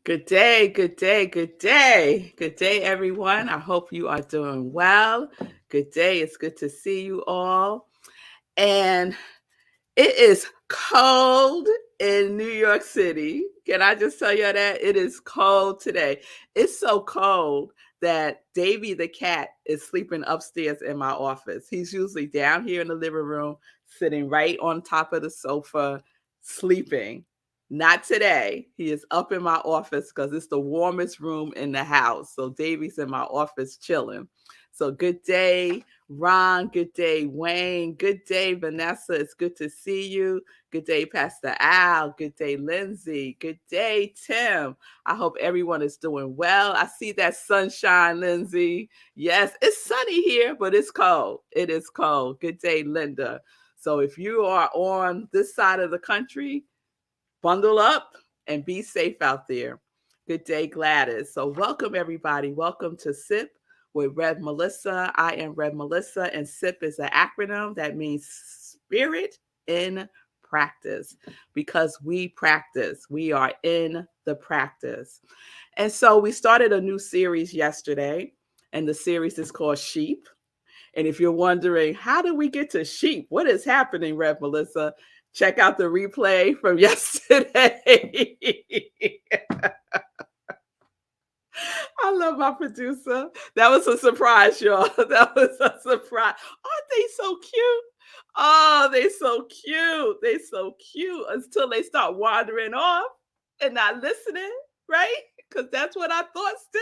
Good day, good day, good day. Good day, everyone. I hope you are doing well. Good day. It's good to see you all. And it is cold in New York City. Can I just tell you that? It is cold today. It's so cold that Davy the cat is sleeping upstairs in my office. He's usually down here in the living room, sitting right on top of the sofa, sleeping. Not today. He is up in my office because it's the warmest room in the house. So Davy's in my office chilling. So good day, Ron. Good day, Wayne. Good day, Vanessa. It's good to see you. Good day, Pastor Al. Good day, Lindsay. Good day, Tim. I hope everyone is doing well. I see that sunshine, Lindsay. Yes, it's sunny here, but it's cold. It is cold. Good day, Linda. So if you are on this side of the country, bundle up and be safe out there. Good day, Gladys. So welcome, everybody. Welcome to SIP with Rev Melissa. I am Rev Melissa, and SIP is an acronym that means Spirit in Practice, because we practice. We are in the practice. And so we started a new series yesterday, and the series is called Sheep. And if you're wondering, how did we get to sheep? What is happening, Rev Melissa? Check out the replay from yesterday. I love my producer. That was a surprise, y'all. That was a surprise. Aren't they so cute? Oh, they so cute. They so cute until they start wandering off and not listening, right? Because that's what our thoughts do.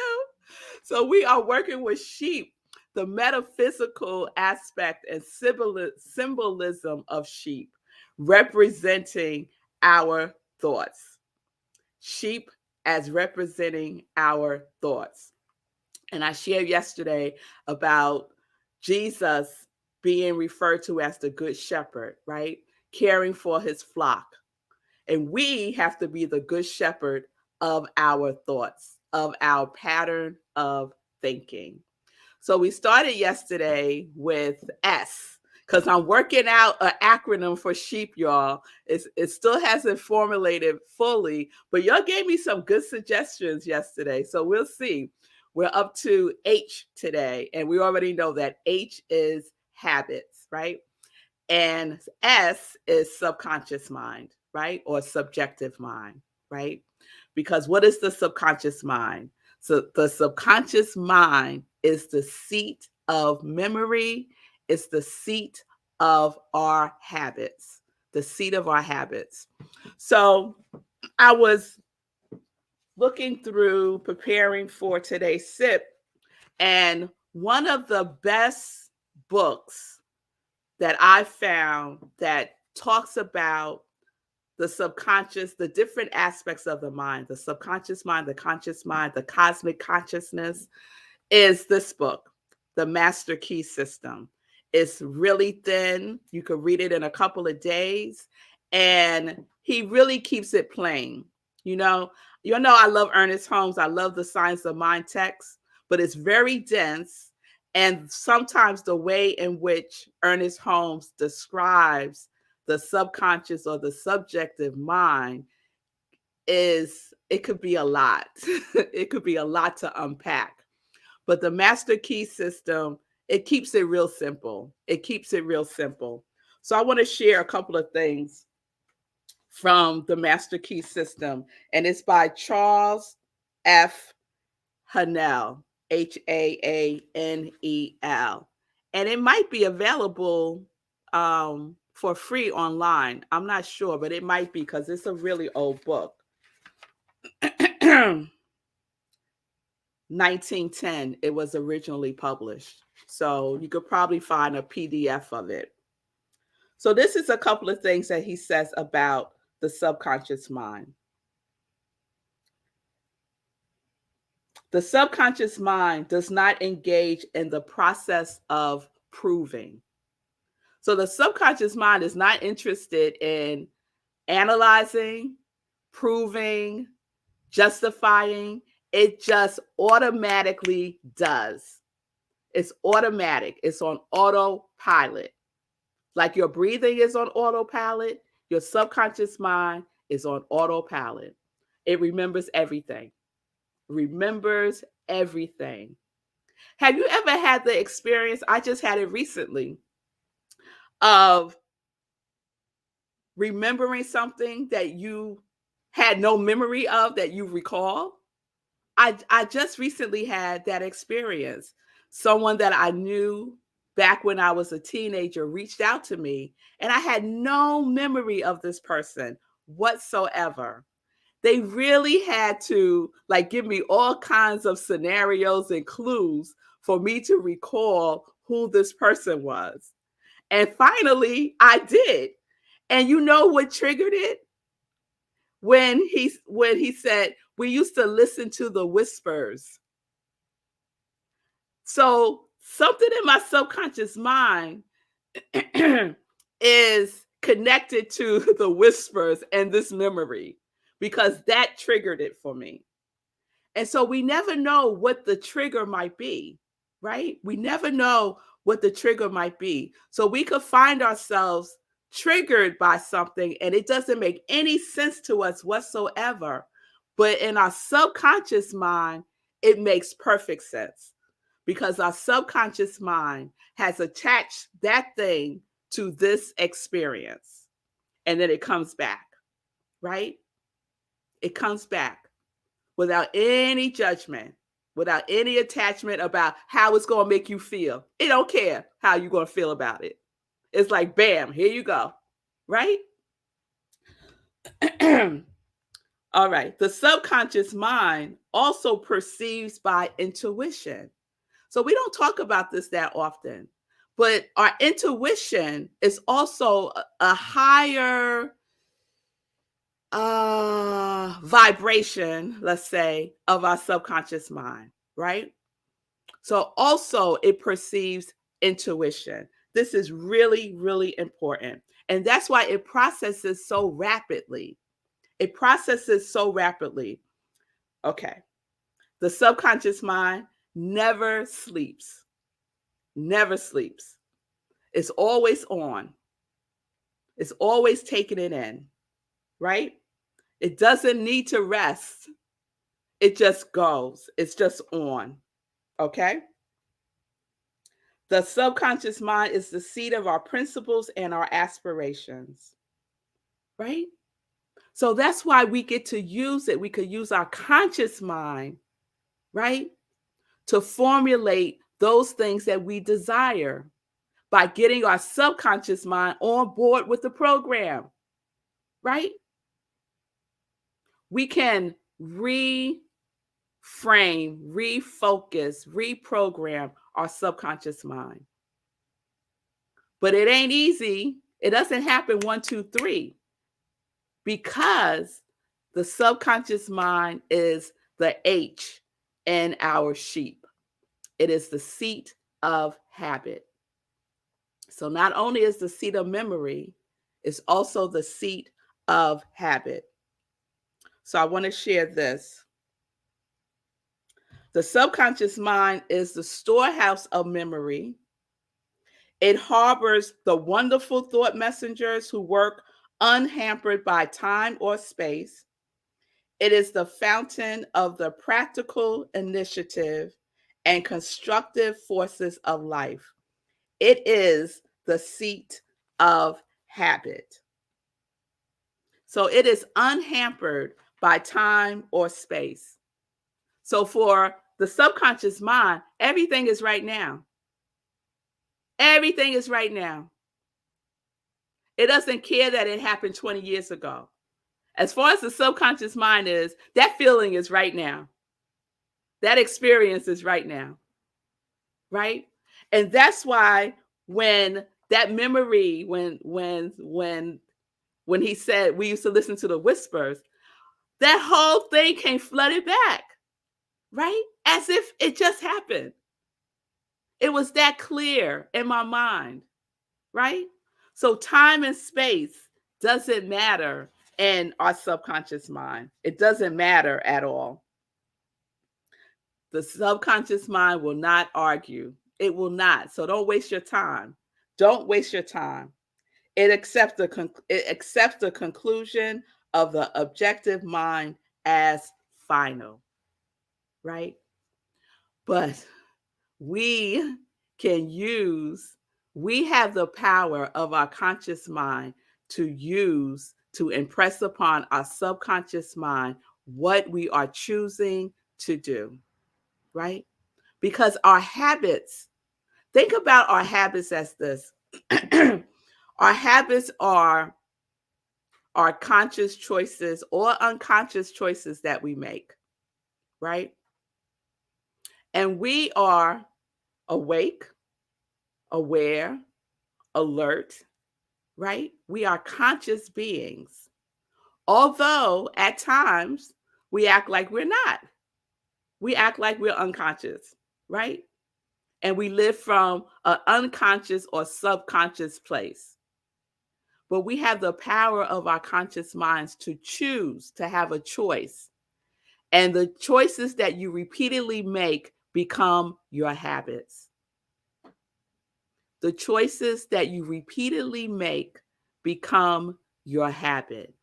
So we are working with sheep, the metaphysical aspect and symbolism of sheep, representing our thoughts. Sheep as representing our thoughts. And I shared yesterday about Jesus being referred to as the good shepherd, right? Caring for his flock. And we have to be the good shepherd of our thoughts, of our pattern of thinking. So we started yesterday with S, because I'm working out an acronym for sheep, y'all. It still hasn't formulated fully, but y'all gave me some good suggestions yesterday. So we'll see. We're up to H today, and we already know that H is habits, right? And S is subconscious mind, right? Or subjective mind, right? Because what is the subconscious mind? So the subconscious mind is the seat of memory. It's the seat of our habits, the seat of our habits. So I was looking through preparing for today's SIP, and one of the best books that I found that talks about the subconscious, the different aspects of the mind, the subconscious mind, the conscious mind, the cosmic consciousness, is this book, The Master Key System. It's really thin. You could read it in a couple of days, and he really keeps it plain. You know, I love Ernest Holmes. I love the Science of Mind text, but it's very dense. And sometimes the way in which Ernest Holmes describes the subconscious or the subjective mind it could be a lot. It could be a lot to unpack. But the master key system, it keeps it real simple. It keeps it real simple. So I want to share a couple of things from the master key system, and it's by Charles F. Haanel, Haanel. And it might be available for free online. I'm not sure, but it might be, because it's a really old book. 1910 it was originally published. So you could probably find a PDF of it. So this is a couple of things that he says about the subconscious mind. The subconscious mind does not engage in the process of proving. So the subconscious mind is not interested in analyzing, proving, justifying. It just automatically does. It's automatic. It's on autopilot. Like your breathing is on autopilot, your subconscious mind is on autopilot. It remembers everything. Remembers everything. Have you ever had the experience? I just had it recently of remembering something that you had no memory of that you recall. I just recently had that experience. Someone that I knew back when I was a teenager reached out to me, and I had no memory of this person whatsoever. They really had to like give me all kinds of scenarios and clues for me to recall who this person was. And finally, I did. And you know what triggered it? When he said, "We used to listen to the whispers." So something in my subconscious mind is connected to the whispers and this memory because that triggered it for me. And so we never know what the trigger might be, right? We never know what the trigger might be. So we could find ourselves triggered by something and it doesn't make any sense to us whatsoever. But in our subconscious mind, it makes perfect sense because our subconscious mind has attached that thing to this experience. And then it comes back, right? It comes back without any judgment, without any attachment about how it's going to make you feel. It don't care how you're going to feel about it. It's like, bam, here you go, right? All right. The subconscious mind also perceives by intuition. So we don't talk about this that often, but our intuition is also a higher vibration, let's say, of our subconscious mind, right? So also it perceives intuition. This is really, really important. And that's why it processes so rapidly. It processes so rapidly. Okay. The subconscious mind never sleeps, never sleeps. It's always on. It's always taking it in, right? It doesn't need to rest. It just goes. It's just on. Okay? The subconscious mind is the seat of our principles and our aspirations, right? So that's why we get to use it. We could use our conscious mind, right, to formulate those things that we desire by getting our subconscious mind on board with the program, right? We can reframe, refocus, reprogram our subconscious mind. But it ain't easy. It doesn't happen 1, 2, 3 because the subconscious mind is the H in our sheep. It is the seat of habit. So not only is the seat of memory, it's also the seat of habit. So I want to share this. The subconscious mind is the storehouse of memory. It harbors the wonderful thought messengers who work unhampered by time or space. It is the fountain of the practical initiative and constructive forces of life. It is the seat of habit. So it is unhampered by time or space. So for the subconscious mind, everything is right now. Everything is right now. It doesn't care that it happened 20 years ago. As far as the subconscious mind is, that feeling is right now. That experience is right now. Right? And that's why when that memory, when he said we used to listen to the whispers, that whole thing came flooded back, right? As if it just happened. It was that clear in my mind, right? So time and space doesn't matter in our subconscious mind. It doesn't matter at all. The subconscious mind will not argue. It will not. So don't waste your time. Don't waste your time. It accepts the conclusion of the objective mind as final, right? But we can use, we have the power of our conscious mind to use to impress upon our subconscious mind what we are choosing to do, right? Because our habits, think about our habits as this. Our habits are our conscious choices or unconscious choices that we make, right? And we are awake, aware, alert, right? We are conscious beings. Although at times we act like we're not. We act like we're unconscious, right? And we live from an unconscious or subconscious place. But we have the power of our conscious minds to choose, to have a choice. And the choices that you repeatedly make become your habits. The choices that you repeatedly make become your habit.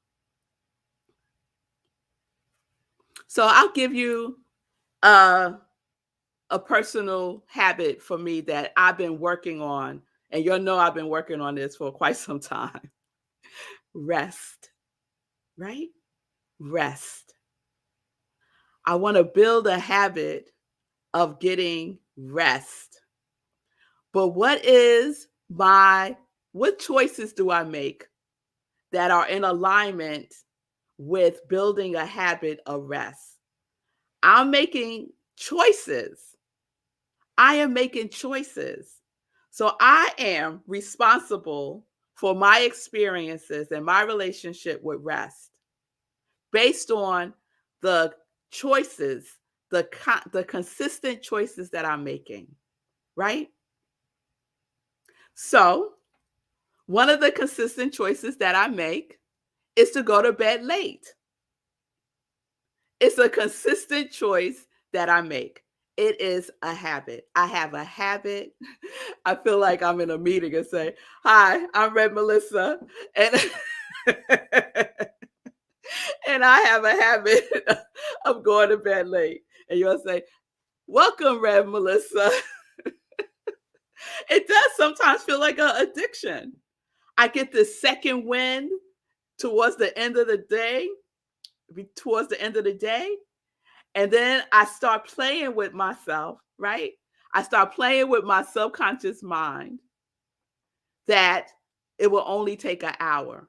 So I'll give you a, a personal habit for me that I've been working on. And you'll know I've been working on this for quite some time. Rest, right? Rest. I want to build a habit of getting rest. But what choices do I make that are in alignment with building a habit of rest? I'm making choices. I am making choices. So I am responsible for my experiences and my relationship with rest based on the choices, the consistent choices that I'm making, right? So, one of the consistent choices that I make is to go to bed late. It's a consistent choice that I make. It is a habit. I have a habit. I feel like I'm in a meeting and say, "Hi, I'm Red Melissa," and and I have a habit of going to bed late. And you'll say, "Welcome, Red Melissa." It does sometimes feel like an addiction. I get the second wind towards the end of the day, towards the end of the day, and then I start playing with myself, right? I start playing with my subconscious mind that it will only take an hour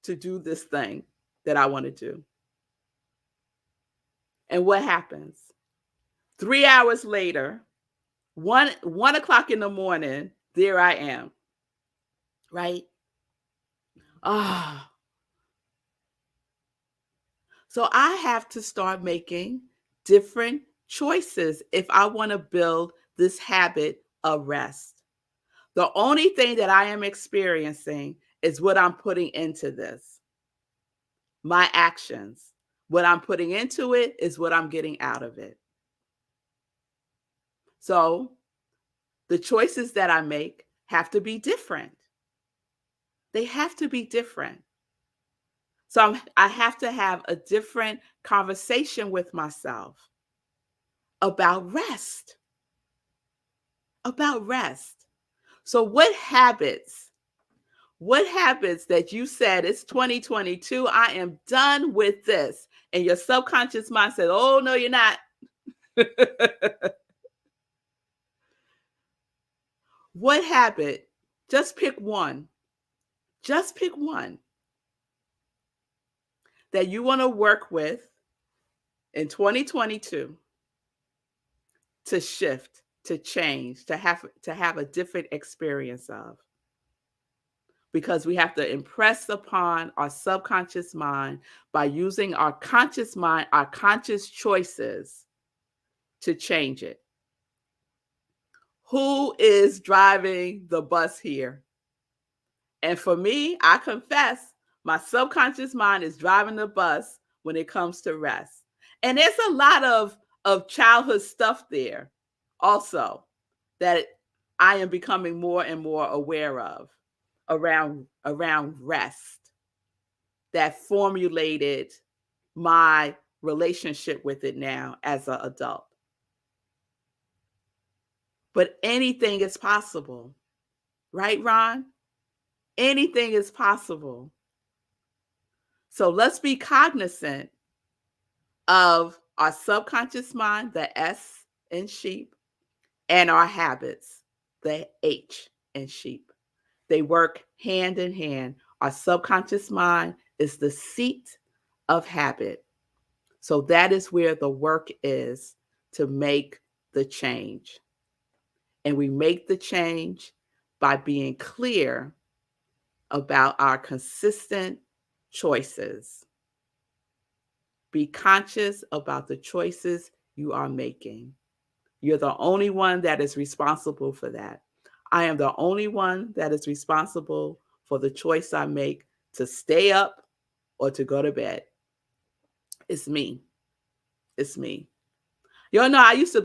to do this thing that I want to do. And what happens? 3 hours later, one o'clock in the morning, there I am, right? Ah, so I have to start making different choices if I want to build this habit of rest. The only thing that I am experiencing is what I'm putting into this, my actions. What I'm putting into it is what I'm getting out of it. So the choices that I make have to be different. They have to be different. So I have to have a different conversation with myself about rest, about rest. So what habits that you said it's 2022, I am done with this. And your subconscious mind said, oh, no, you're not. What habit? Just pick one. Just pick one that you want to work with in 2022 to shift, to change, to have a different experience of. Because we have to impress upon our subconscious mind by using our conscious mind, our conscious choices to change it. Who is driving the bus here? And for me, I confess, my subconscious mind is driving the bus when it comes to rest. And there's a lot of childhood stuff there also that I am becoming more and more aware of around rest that formulated my relationship with it now as an adult. But anything is possible, right, Ron? Anything is possible. So let's be cognizant of our subconscious mind, the S in sheep, and our habits, the H in sheep. They work hand in hand. Our subconscious mind is the seat of habit. So that is where the work is to make the change. And we make the change by being clear about our consistent choices. Be conscious about the choices you are making. You're the only one that is responsible for that. I am the only one that is responsible for the choice I make to stay up or to go to bed. It's me. It's me. Y'all know I used to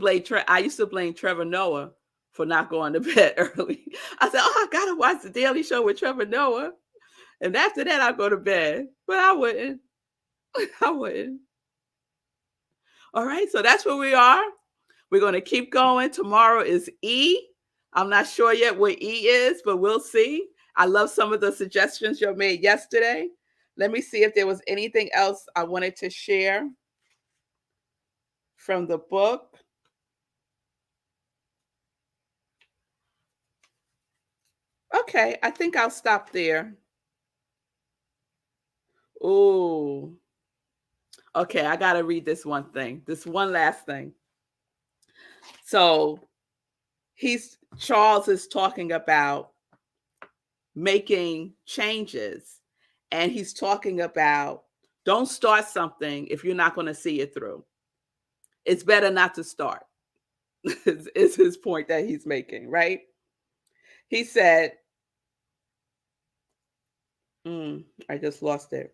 blame Trevor Noah for not going to bed early. I said, "Oh, I gotta watch the Daily Show with Trevor Noah, and after that I'll go to bed." But I wouldn't. I wouldn't. All right, so that's where we are. We're going to keep going. Tomorrow is E. I'm not sure yet what E is, but we'll see. I love some of the suggestions you made yesterday. Let me see if there was anything else I wanted to share from the book. Okay, I think I'll stop there. Ooh. Okay, I got to read this one thing. This one last thing. So, Charles is talking about making changes, and he's talking about don't start something if you're not going to see it through. It's better not to start. is his point that he's making, right? He said, I just lost it.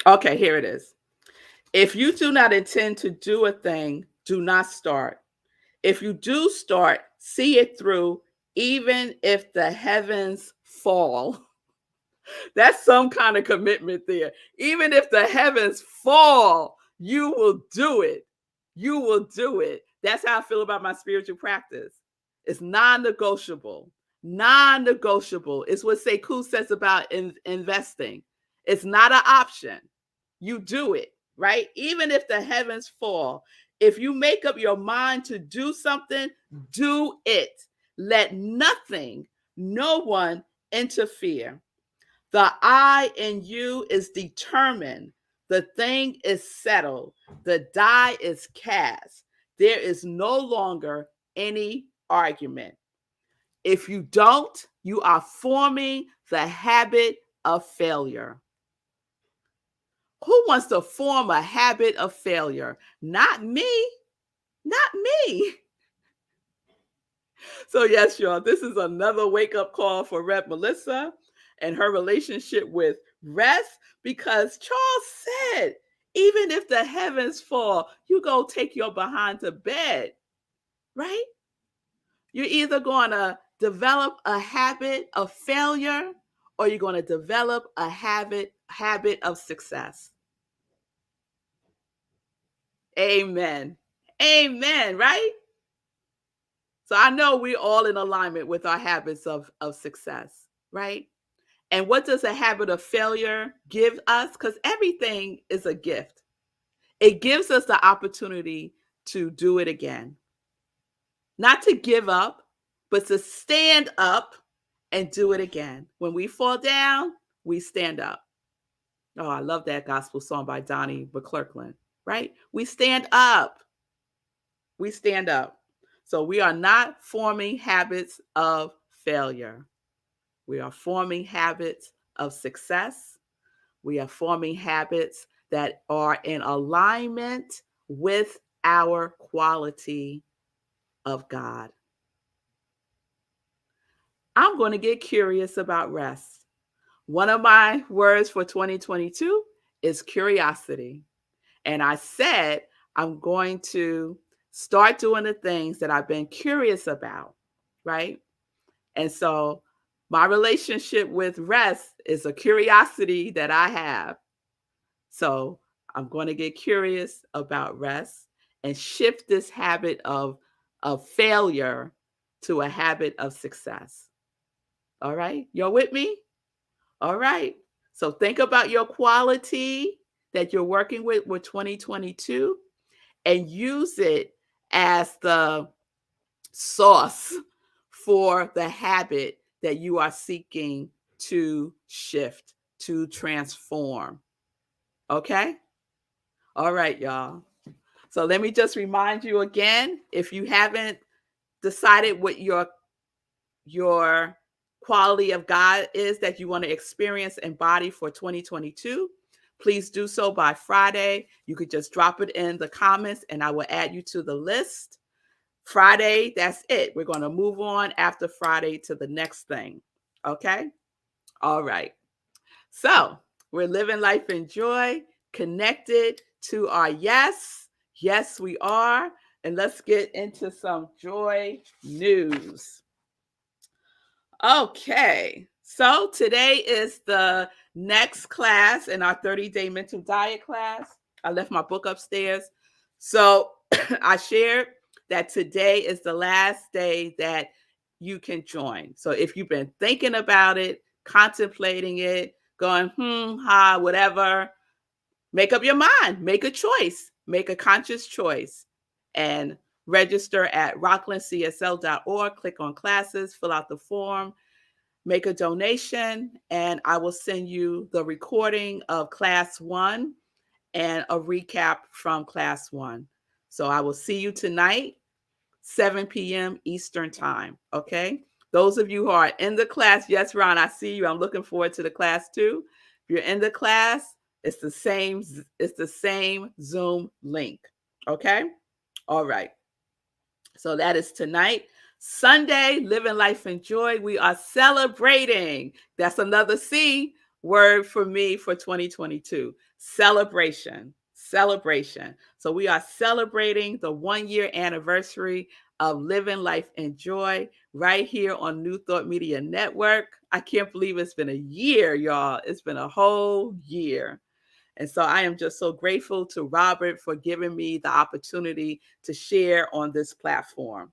Okay, here it is. If you do not intend to do a thing, do not start. If you do start, see it through, even if the heavens fall. That's some kind of commitment there. Even if the heavens fall, you will do it. You will do it. That's how I feel about my spiritual practice. It's non-negotiable. Non-negotiable. It's what Sekou says about investing. It's not an option. You do it, right? Even if the heavens fall. If you make up your mind to do something, do it. Let nothing, no one interfere. The I in you is determined. The thing is settled. The die is cast. There is no longer any argument. If you don't, you are forming the habit of failure. Who wants to form a habit of failure? Not me. Not me. So yes, y'all, this is another wake-up call for Rep Melissa and her relationship with rest, because Charles said, even if the heavens fall, you go take your behind to bed, right? You're either going to develop a habit of failure or you're going to develop a habit of success. Amen. Amen, right? So I know we're all in alignment with our habits of success, right? And what does a habit of failure give us? Because everything is a gift. It gives us the opportunity to do it again. Not to give up, but to stand up and do it again. When we fall down, we stand up. Oh, I love that gospel song by Donnie McClurkin, right? We stand up. We stand up. So we are not forming habits of failure. We are forming habits of success. We are forming habits that are in alignment with our quality of God. I'm going to get curious about rest. One of my words for 2022 is curiosity. And I said I'm going to start doing the things that I've been curious about, right? And so my relationship with rest is a curiosity that I have. So I'm going to get curious about rest and shift this habit of failure to a habit of success. All right. You're with me? All right. So think about your quality that you're working with 2022 and use it as the source for the habit that you are seeking to shift, to transform. Okay? All right, y'all. So let me just remind you again, if you haven't decided what your quality of God is that you want to experience and embody for 2022, please do so by Friday. You could just drop it in the comments and I will add you to the list. Friday, that's it. We're going to move on after Friday to the next thing. Okay? All right. So we're living life in joy, connected to our yes. Yes, we are. And let's get into some joy news. Okay. So today is the next class in our 30-day mental diet class. I left my book upstairs. So I shared that today is the last day that you can join. So if you've been thinking about it, contemplating it, going, whatever, make up your mind, make a choice, make a conscious choice, and register at rocklandcsl.org. Click on classes, fill out the form, make a donation, and I will send you the recording of class 1 and a recap from class 1. So I will see you tonight, 7 p.m. Eastern time. Okay. Those of you who are in the class, yes, Ron, I see you. I'm looking forward to the class too. If you're in the class, it's the same Zoom link. Okay. All right. So that is tonight. Sunday, living life in joy. We are celebrating. That's another C word for me for 2022. Celebration. Celebration. So we are celebrating the 1-year anniversary of Living Life in Joy right here on New Thought Media Network. I can't believe it's been a year, y'all. It's been a whole year. And so I am just so grateful to Robert for giving me the opportunity to share on this platform.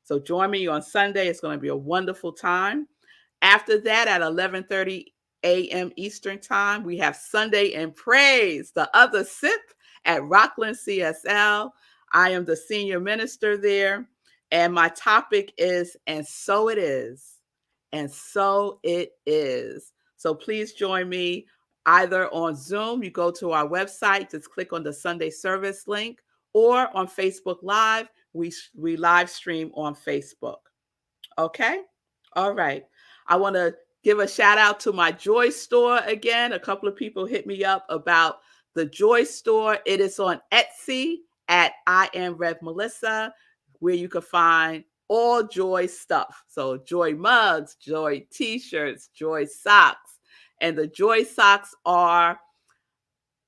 So join me on Sunday. It's going to be a wonderful time. After that, at 11:30 a.m. Eastern time, we have Sunday in Praise, the other sip at Rockland CSL. I am the senior minister there. And my topic is, and so it is. And so it is. So please join me either on Zoom. You go to our website, just click on the Sunday service link, or on Facebook Live. We live stream on Facebook. Okay? All right. I want to give a shout out to my Joy Store again. A couple of people hit me up about the Joy Store. It is on Etsy at iamrevmelissa, where you can find all joy stuff. So joy mugs, joy t-shirts, joy socks. And the joy socks are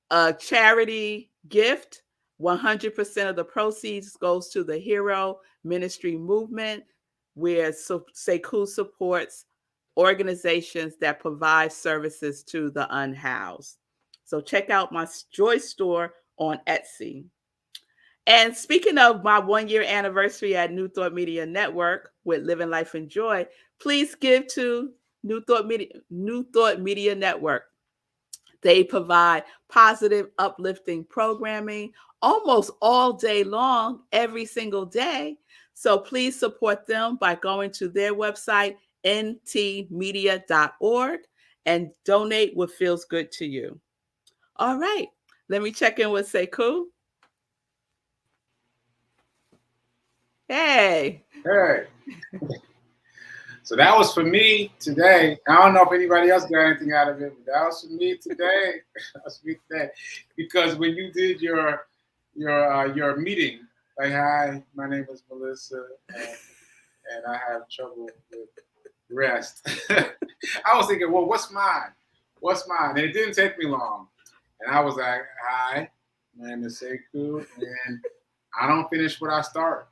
a charity gift. 100% of the proceeds goes to the Hero Ministry Movement, where Sekou supports organizations that provide services to the unhoused. So check out my Joy Store on Etsy. And speaking of my 1-year anniversary at New Thought Media Network with Living Life in Joy, please give to New Thought Media Network. They provide positive, uplifting programming almost all day long, every single day. So please support them by going to their website, ntmedia.org, and donate what feels good to you. All right. Let me check in with Sekou. Hey. Hey. So that was for me today. I don't know if anybody else got anything out of it, but that was for me today. That was for me today. Because when you did your meeting, like, hi, my name is Melissa, and I have trouble with rest. I was thinking, well, what's mine? What's mine? And it didn't take me long. And I was like, hi, my name is Sekou, and I don't finish what I start.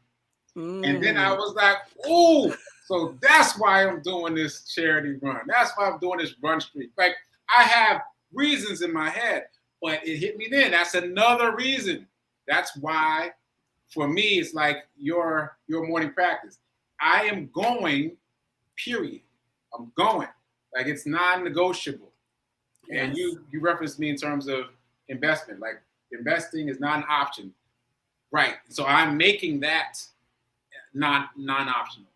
And then I Mm. was like, ooh, so that's why I'm doing this charity run. That's why I'm doing this run streak. Like, I have reasons in my head, but it hit me then. That's another reason. That's why, for me, it's like your morning practice. I am going, period. I'm going. Like, it's non-negotiable. And Yes. you referenced me in terms of investment. Like, investing is not an option. Right. So I'm making that non-optional.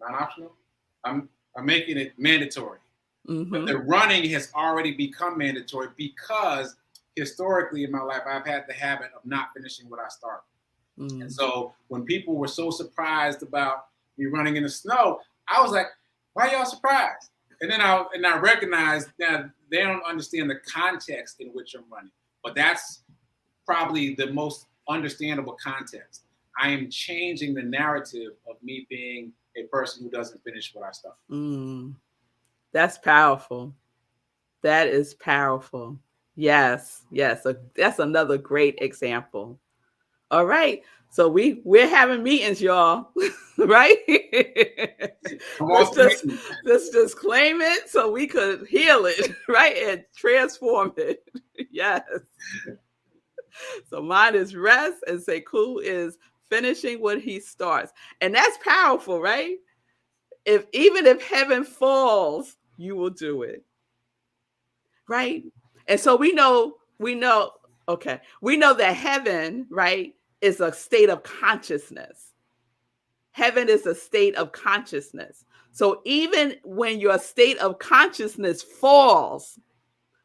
Non-optional? I'm making it mandatory. But Mm-hmm. the running has already become mandatory because historically in my life I've had the habit of not finishing what I start. And Mm. so when people were so surprised about me running in the snow, I was like, why are y'all surprised? And then I recognized that they don't understand the context in which I'm running. But that's probably the most understandable context. I am changing the narrative of me being a person who doesn't finish what I start. Mm. That's powerful. That is powerful. Yes, yes. That's another great example. All right. So we're having meetings, y'all. Right? Come on let's to just me. let's just claim it so we could heal it, right? And transform it. Yes. So mine is rest and Sekou is finishing what he starts. And that's powerful, right? If even if heaven falls, you will do it. Right? And so we know that heaven, right, is a state of consciousness. Heaven is a state of consciousness. So even when your state of consciousness falls,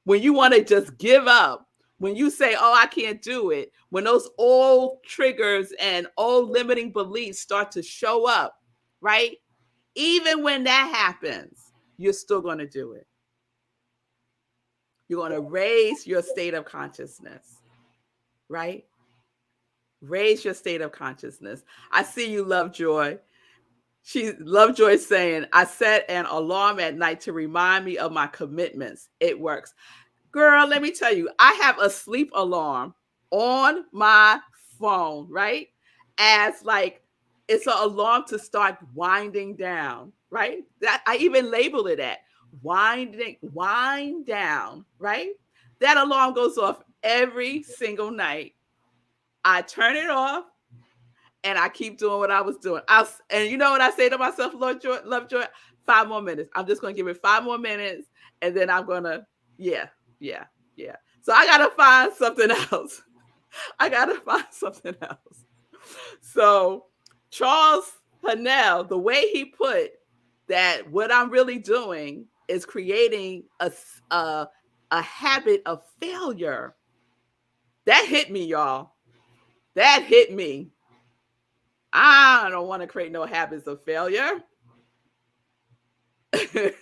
when you want to just give up, when you say, oh, I can't do it, when those old triggers and old limiting beliefs start to show up, right? Even when that happens, you're still going to do it. You're going to raise your state of consciousness, right? Raise your state of consciousness. I see you, Lovejoy. Lovejoy saying, I set an alarm at night to remind me of my commitments. It works. Girl, let me tell you, I have a sleep alarm on my phone, right? As like it's an alarm to start winding down, right? That I even label it at wind down, right? That alarm goes off every single night. I turn it off and I keep doing what I was doing. And you know what I say to myself, Lovejoy, 5 more minutes. I'm just gonna give it 5 more minutes, and then I'm gonna, yeah, yeah, yeah. So I gotta find something else. I gotta find something else. So Charles Hanel, the way he put that, what I'm really doing is creating a habit of failure. That hit me, y'all. That hit me. I don't want to create no habits of failure.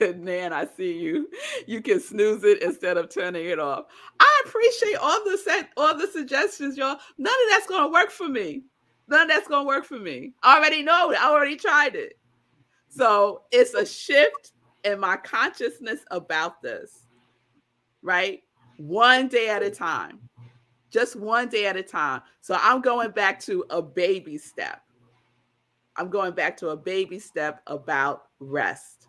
Nan, I see you. You can snooze it instead of turning it off. I appreciate all the suggestions, y'all. None of that's gonna work for me. None of that's gonna work for me. I already know it. I already tried it. So it's a shift in my consciousness about this, right? One day at a time. Just one day at a time. So I'm going back to a baby step. I'm going back to a baby step about rest,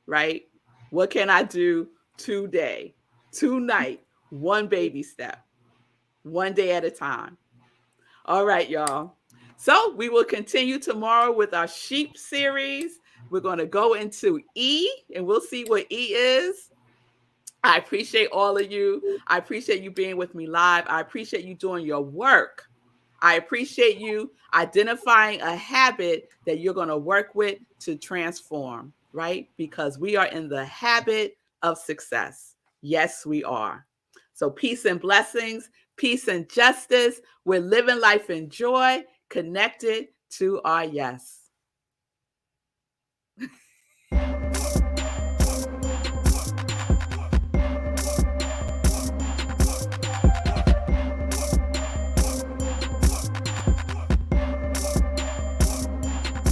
right? What can I do today, tonight? One baby step, one day at a time. All right, y'all. So we will continue tomorrow with our sheep series. We're going to go into E and we'll see what E is. I appreciate all of you. I appreciate you being with me live. I appreciate you doing your work. I appreciate you identifying a habit that you're going to work with to transform, right? Because we are in the habit of success. Yes, we are. So, peace and blessings, peace and justice. We're living life in joy, connected to our yes.